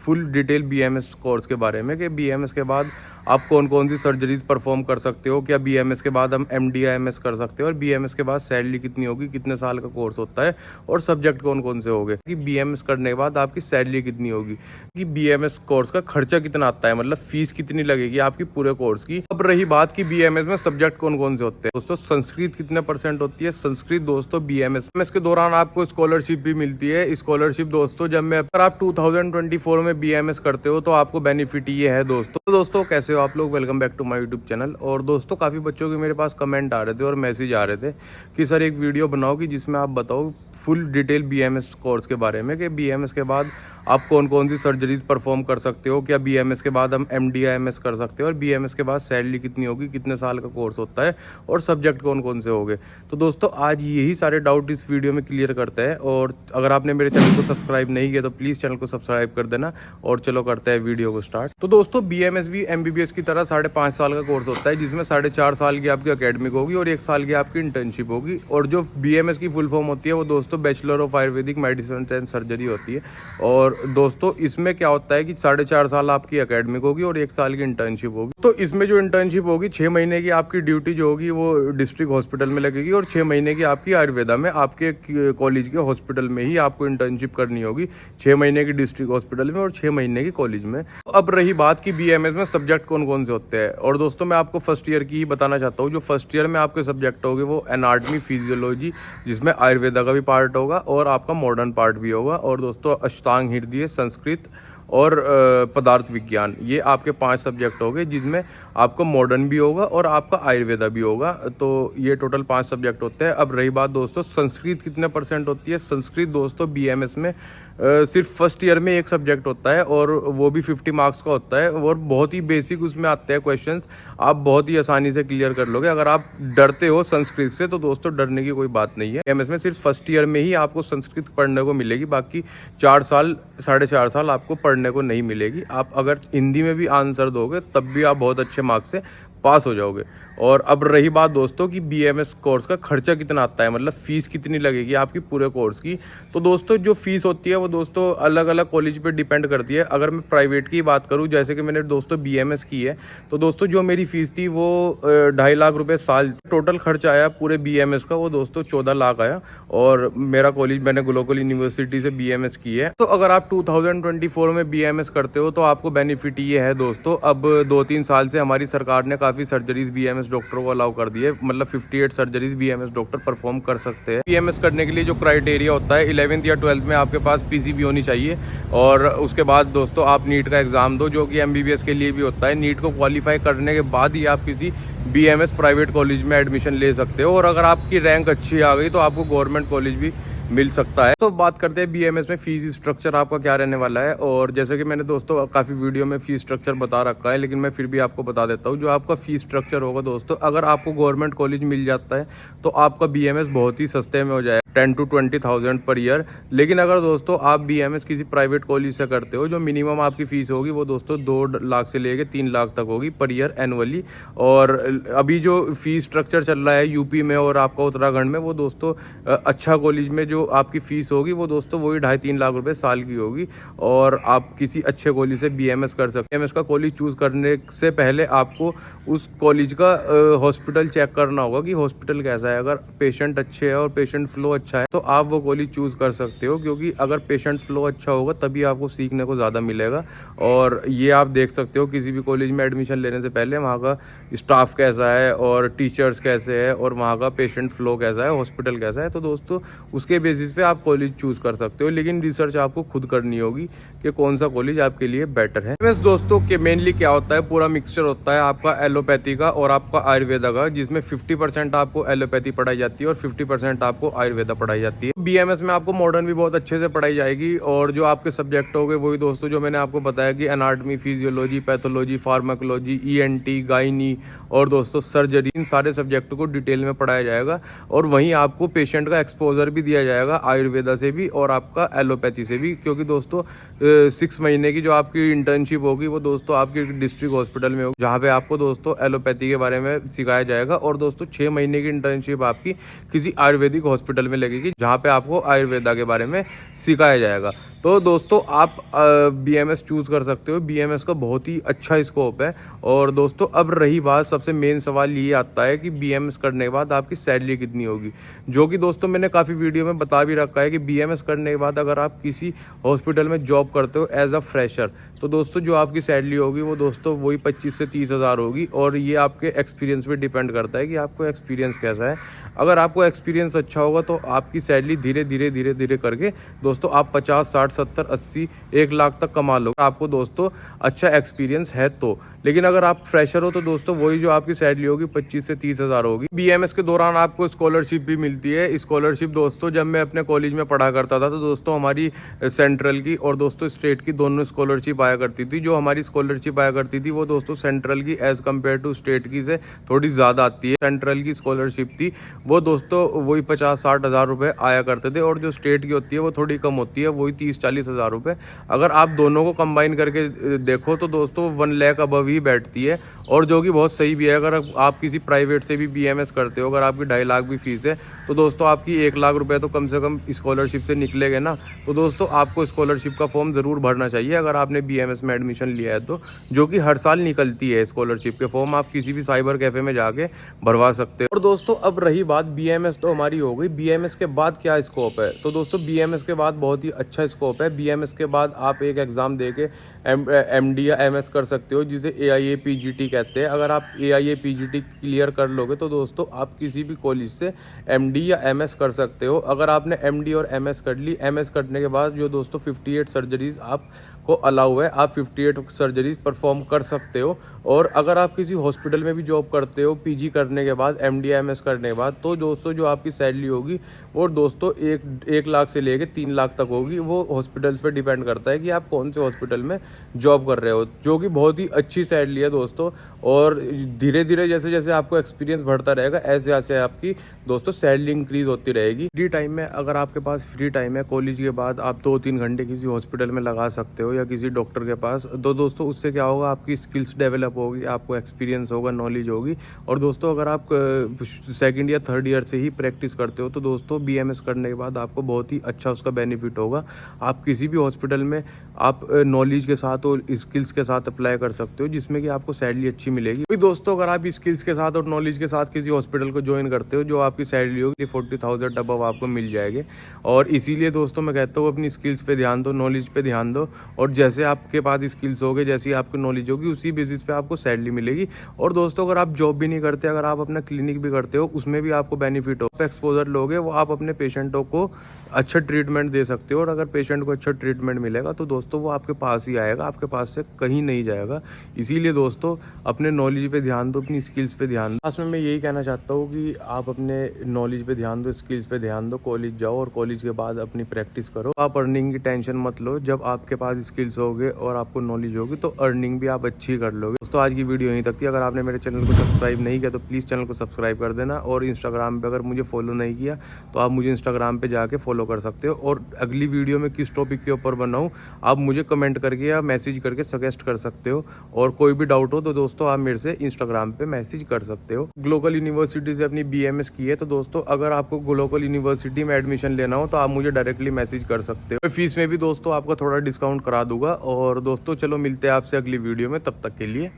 Full detail BMS course के बारे में कि बीएमएस के बाद आप कौन कौन सी सर्जरीज परफॉर्म कर सकते हो, क्या बीएमएस के बाद हम एमडीआईएमएस कर सकते हो और बीएमएस के बाद सैलरी कितनी होगी, कितने साल का कोर्स होता है और सब्जेक्ट कौन कौन से होंगे, कि बीएमएस करने के बाद आपकी सैलरी कितनी होगी, कि बीएमएस कोर्स का खर्चा कितना आता है, मतलब फीस कितनी लगेगी आपकी पूरे कोर्स की। अब रही बात कि बीएमएस में सब्जेक्ट कौन कौन से होते हैं दोस्तों, संस्कृत कितने % होती है। संस्कृत दोस्तों बीएमएस के दौरान आपको स्कॉलरशिप भी मिलती है। स्कॉलरशिप दोस्तों जब मैं अगर आप 2024 में बीएमएस करते हो तो आपको बेनिफिट ये है दोस्तों कैसे हो आप लोग, welcome back to my YouTube channel. और दोस्तों काफ़ी बच्चों के मेरे पास कमेंट आ रहे थे और मैसेज आ रहे थे कि सर एक वीडियो बनाओ कि जिसमें आप बताओ फुल डिटेल बीएमएस कोर्स के बारे में कि बीएमएस के बाद आप कौन कौन सी सर्जरीज परफॉर्म कर सकते हो, क्या बीएमएस के बाद हम एमडीआईएमएस कर सकते हो और बीएमएस के बाद सैलरी कितनी होगी, कितने साल का कोर्स होता है और सब्जेक्ट कौन कौन से होंगे। तो दोस्तों आज यही सारे डाउट इस वीडियो में क्लियर करते हैं। और अगर आपने मेरे चैनल को सब्सक्राइब नहीं किया तो प्लीज़ चैनल को सब्सक्राइब कर देना। और चलो करते हैं वीडियो को स्टार्ट। तो दोस्तों बीएमएस भी एमबीबीएस की तरह 5.5 साल का कोर्स होता है, जिसमें 4.5 साल की आपकी अकेडमिक होगी और 1 साल की आपकी इंटर्नशिप होगी। और जो बीएमएस की फुल फॉर्म होती है वो दोस्तों bachelor of Ayurvedic medicine and surgery होती है। और दोस्तों इसमें क्या होता है कि 4.5 साल आपकी एकेडमिक होगी और 1 साल की इंटर्नशिप होगी। तो इसमें जो इंटर्नशिप होगी 6 महीने की आपकी ड्यूटी जो होगी वो डिस्ट्रिक्ट हॉस्पिटल में लगेगी और 6 महीने की आपकी आयुर्वेदा में आपके कॉलेज के हॉस्पिटल में ही आपको इंटर्नशिप करनी होगी। 6 महीने की डिस्ट्रिक्ट हॉस्पिटल में और 6 महीने की कॉलेज में। तो अब रही बात कि बीएमएस में सब्जेक्ट कौन कौन से होते हैं। और दोस्तों मैं आपको फर्स्ट ईयर की ही बताना चाहता हूँ। जो फर्स्ट ईयर में आपके सब्जेक्ट होंगे वो एनाटमी, फिजियोलॉजी, जिसमें आयुर्वेदा का भी पार्ट होगा और आपका मॉडर्न पार्ट भी होगा। और दोस्तों अष्टांग हृदय, संस्कृत और पदार्थ विज्ञान, ये आपके 5 सब्जेक्ट होंगे, जिसमें आपको मॉडर्न भी होगा और आपका आयुर्वेदा भी होगा। तो ये टोटल 5 सब्जेक्ट होते हैं। अब रही बात दोस्तों संस्कृत कितने % होती है। संस्कृत दोस्तों बीएमएस में सिर्फ फर्स्ट ईयर में एक सब्जेक्ट होता है और वो भी 50 मार्क्स का होता है और बहुत ही बेसिक उसमें आते हैं क्वेश्चंस, आप बहुत ही आसानी से क्लियर कर लोगे। अगर आप डरते हो संस्कृत से तो दोस्तों डरने की कोई बात नहीं है। एमएस में सिर्फ फर्स्ट ईयर में ही आपको संस्कृत पढ़ने को मिलेगी, बाकी 4 साल 4.5 साल आपको पढ़ने को नहीं मिलेगी। आप अगर हिंदी में भी आंसर दोगे तब भी आप बहुत अच्छे मार्क्स से पास हो जाओगे। और अब रही बात दोस्तों कि बीएमएस कोर्स का खर्चा कितना आता है, मतलब फीस कितनी लगेगी आपकी पूरे कोर्स की। तो दोस्तों जो फीस होती है वो दोस्तों अलग अलग कॉलेज पे डिपेंड करती है। अगर मैं प्राइवेट की बात करूं, जैसे कि मैंने दोस्तों बीएमएस की है, तो दोस्तों जो मेरी फीस थी वो 2.5 लाख रुपए साल टोटल खर्चा आया पूरे बीएमएस का, वो दोस्तों 14 लाख आया। और मेरा कॉलेज मैंने ग्लोबल यूनिवर्सिटी से बीएमएस की है। तो अगर आप 2024 में बीएमएस करते हो तो आपको बेनिफिट ये है दोस्तों, अब 2-3 साल से हमारी सरकार ने काफ़ी सर्जरीज बीएमएस डॉक्टरों को अलाउ कर दी है, मतलब 58 सर्जरीज बीएमएस डॉक्टर परफॉर्म कर सकते हैं। बीएमएस करने के लिए जो क्राइटेरिया होता है 11th या 12th में आपके पास पीसीबी होनी चाहिए और उसके बाद दोस्तों आप नीट का एग्जाम दो, जो कि एमबीबीएस के लिए भी होता है। नीट को क्वालिफाई करने के बाद ही आप किसी बीएमएस प्राइवेट कॉलेज में एडमिशन ले सकते हो। और अगर आपकी रैंक अच्छी आ गई तो आपको गवर्नमेंट कॉलेज भी मिल सकता है। तो बात करते हैं बीएमएस में फीस स्ट्रक्चर आपका क्या रहने वाला है। और जैसे कि मैंने दोस्तों काफ़ी वीडियो में फीस स्ट्रक्चर बता रखा है, लेकिन मैं फिर भी आपको बता देता हूँ। जो आपका फीस स्ट्रक्चर होगा दोस्तों, अगर आपको गवर्नमेंट कॉलेज मिल जाता है तो आपका बीएमएस बहुत ही सस्ते में हो जाएगा, 10 to 20,000 पर ईयर। लेकिन अगर दोस्तों आप बीएमएस किसी प्राइवेट कॉलेज से करते हो, जो मिनिमम आपकी फीस होगी वो दोस्तों 2 लाख से लेके 3 लाख तक होगी पर ईयर एनुअली। और अभी जो फीस स्ट्रक्चर चल रहा है यूपी में और आपका उत्तराखंड में, वो दोस्तों अच्छा कॉलेज में जो आपकी फीस होगी वो दोस्तों वही 2.5-3 लाख रुपए साल की होगी। और आप किसी अच्छे कॉलेज से बीएमएस कर सकते हैं। बीएमएस का कॉलेज चूज़ करने से पहले आपको उस कॉलेज का हॉस्पिटल चेक करना होगा कि हॉस्पिटल कैसा है। अगर पेशेंट अच्छे है और पेशेंट फ्लो अच्छा है तो आप वो कॉलेज चूज़ कर सकते हो, क्योंकि अगर पेशेंट फ्लो अच्छा होगा तभी आपको सीखने को ज़्यादा मिलेगा। और ये आप देख सकते हो किसी भी कॉलेज में एडमिशन लेने से पहले वहाँ का स्टाफ कैसा है और टीचर्स कैसे है और वहाँ का पेशेंट फ्लो कैसा है, हॉस्पिटल कैसा है। तो दोस्तों उसके बेसिस पे आप कॉलेज चूज़ कर सकते हो, लेकिन रिसर्च आपको खुद करनी होगी कि कौन सा कॉलेज आपके लिए बेटर है। बस दोस्तों के मेनली क्या होता है, पूरा मिक्सचर होता है आपका एलोपैथी का और आपका आयुर्वेदा का, जिसमें 50% आपको एलोपैथी पढ़ाई जाती है और 50% आपको आयुर्वेदा पढ़ाई जाती है। बीएमएस में आपको मॉडर्न भी बहुत अच्छे से पढ़ाई जाएगी। और जो आपके सब्जेक्ट हो गए वही दोस्तों जो मैंने आपको बताया कि anatomy, physiology, pathology, pharmacology, ENT, gynae और दोस्तों सर्जरी, इन सारे सब्जेक्ट को डिटेल में पढ़ाया जाएगा। और वहीं आपको पेशेंट का एक्सपोजर भी दिया जाएगा आयुर्वेदा से भी और आपका एलोपैथी से भी, क्योंकि दोस्तों 6 महीने की जो आपकी इंटर्नशिप होगी वो दोस्तों आपकी डिस्ट्रिक्ट हॉस्पिटल में होगी, जहाँ पे आपको दोस्तों एलोपैथी के बारे में सिखाया जाएगा। और दोस्तों 6 महीने की इंटर्नशिप आपकी किसी आयुर्वेदिक हॉस्पिटल में लगेगी, जहाँ पे आपको आयुर्वेदा के बारे में सिखाया जाएगा। तो दोस्तों आप BMS चूज़ कर सकते हो। BMS का बहुत ही अच्छा स्कोप है। और दोस्तों अब रही बात, सबसे मेन सवाल ये आता है कि BMS करने के बाद आपकी सैलरी कितनी होगी, जो कि दोस्तों मैंने काफ़ी वीडियो में बता भी रखा है कि BMS करने के बाद अगर आप किसी हॉस्पिटल में जॉब करते हो एज अ फ्रेशर, तो दोस्तों जो आपकी सैलरी होगी वो दोस्तों वही 25 से 30 हज़ार होगी। और ये आपके एक्सपीरियंस पे डिपेंड करता है कि आपको एक्सपीरियंस कैसा है। अगर आपको एक्सपीरियंस अच्छा होगा तो आपकी सैलरी धीरे धीरे करके दोस्तों आप 50, 60, 70, 80, 1 लाख तक कमा लो, आपको दोस्तों अच्छा एक्सपीरियंस है तो। लेकिन अगर आप फ्रेशर हो तो दोस्तों वही जो आपकी सैलरी होगी 25 से 30 हज़ार होगी। BMS के दौरान आपको स्कॉलरशिप भी मिलती है। स्कॉलरशिप दोस्तों जब मैं अपने कॉलेज में पढ़ा करता था तो दोस्तों हमारी सेंट्रल की और दोस्तों स्टेट की दोनों स्कॉलरशिप आया करती थी। जो हमारी स्कॉलरशिप आया करती थी वो दोस्तों सेंट्रल की एज़ कम्पेयर टू स्टेट की से थोड़ी ज़्यादा आती है। सेंट्रल की स्कॉलरशिप थी वो दोस्तों वही 50-60 हज़ार रुपये आया करते थे, और जो स्टेट की होती है वो थोड़ी कम होती है, वही 30-40 हज़ार रुपये। अगर आप दोनों को कंबाइन करके देखो तो दोस्तों 1 लाख अबव ही बैठती है, और जो कि बहुत सही भी है। अगर आप किसी प्राइवेट से भी BMS करते हो, अगर आपकी 2.5 लाख भी फीस है तो दोस्तों आपकी 1 लाख रुपए तो कम से कम स्कॉलरशिप से निकलेंगे ना। तो दोस्तों आपको स्कॉलरशिप का फॉर्म ज़रूर भरना चाहिए अगर आपने BMS में एडमिशन लिया है तो, जो कि हर साल निकलती है स्कॉलरशिप के फॉर्म। आप किसी भी साइबर कैफ़े में जाके भरवा सकते हो। और दोस्तों अब रही बात, BMS तो हमारी हो गई, BMS के बाद क्या स्कोप है। तो दोस्तों BMS के बाद बहुत ही अच्छा स्कोप है। BMS के बाद आप एक एग्ज़ाम दे के MD या MS कर सकते हो, जिसे AIA PGT कहते हैं। अगर आप AIA PGT क्लियर कर लोगे तो दोस्तों आप किसी भी कॉलेज से MD या MS कर सकते हो। अगर आपने MD और MS कर ली, MS करने के बाद जो दोस्तों 58 सर्जरीज आपको अलाउ है, आप 58 सर्जरीज परफॉर्म कर सकते हो। और अगर आप किसी हॉस्पिटल में भी जॉब करते हो PG करने के बाद, MD MS करने के बाद, तो दोस्तों जो आपकी सैलरी होगी वो दोस्तों 1 लाख से लेके 3 लाख तक होगी। वो हॉस्पिटल्स पे डिपेंड करता है कि आप कौन से हॉस्पिटल में जॉब कर रहे हो, जो कि बहुत ही अच्छी सैलरी है दोस्तों। और धीरे धीरे जैसे जैसे आपको एक्सपीरियंस बढ़ता रहेगा ऐसे ऐसे आपकी दोस्तों सैलरी इंक्रीज होती रहेगी। फ्री टाइम में, अगर आपके पास फ्री टाइम है कॉलेज के बाद, आप 2-3 घंटे किसी हॉस्पिटल में लगा सकते हो या किसी डॉक्टर के पास। तो दोस्तों उससे क्या होगा, आपकी स्किल्स डेवलप होगी, आपको एक्सपीरियंस होगा, नॉलेज होगी। और दोस्तों अगर आप सेकेंड या थर्ड ईयर से ही प्रैक्टिस करते हो तो दोस्तों BMS करने के बाद आपको बहुत ही अच्छा उसका बेनिफिट होगा। आप किसी भी हॉस्पिटल में आप नॉलेज के साथ और स्किल्स के साथ अप्लाई कर सकते हो, जिसमें कि आपको सैलरी अच्छी मिलेगी। तो दोस्तों अगर आप स्किल्स के साथ और नॉलेज के साथ किसी हॉस्पिटल को ज्वाइन करते हो, जो आपकी सैलरी होगी 40,000 अबव आपको मिल जाएगी। और इसीलिए दोस्तों मैं कहता हूँ अपनी स्किल्स पे ध्यान दो, नॉलेज पे ध्यान दो, और जैसे आपके पास स्किल्स होगे, जैसी आपकी नॉलेज होगी, उसी बेसिस पे आपको सैलरी मिलेगी। और दोस्तों अगर आप जॉब भी नहीं करते, अगर आप अपना क्लिनिक भी करते हो, उसमें भी आपको बेनिफिट हो। एक्सपोजर लोगे वो आप अपने पेशेंटों को अच्छा ट्रीटमेंट दे सकते हो। और अगर पेशेंट को अच्छा ट्रीटमेंट मिलेगा तो दोस्तों वो आपके पास ही आएगा, आपके पास से कहीं नहीं जाएगा। इसीलिए दोस्तों अपने नॉलेज पे ध्यान दो, अपनी स्किल्स पे ध्यान दो। लास्ट में मैं यही कहना चाहता हूँ कि आप अपने नॉलेज पे ध्यान दो, स्किल्स पे ध्यान दो, कॉलेज जाओ और कॉलेज के बाद अपनी प्रैक्टिस करो। आप अर्निंग की टेंशन मत लो, जब आपके पास स्किल्स होगे और आपको नॉलेज होगी तो अर्निंग भी आप अच्छी कर लोगे। दोस्तों आज की वीडियो यहीं तक थी। अगर आपने मेरे चैनल को सब्सक्राइब नहीं किया तो प्लीज़ चैनल को सब्सक्राइब कर देना। और इंस्टाग्राम पे अगर मुझे फॉलो नहीं किया तो आप मुझे इंस्टाग्राम पे जाके फॉलो कर सकते हो। और अगली वीडियो में किस टॉपिक के ऊपर बनाऊँ आप मुझे कमेंट करके या मैसेज करके सजेस्ट कर सकते हो। और कोई भी डाउट हो तो दोस्तों आप मेरे से इंस्टाग्राम पे मैसेज कर सकते हो। ग्लोबल यूनिवर्सिटी से अपनी BMS की है, तो दोस्तों अगर आपको ग्लोबल यूनिवर्सिटी में एडमिशन लेना हो तो आप मुझे डायरेक्टली मैसेज कर सकते हो। फीस में भी दोस्तों आपको थोड़ा डिस्काउंट करा दूंगा। और दोस्तों चलो मिलते हैं आपसे अगली वीडियो में, तब तक के लिए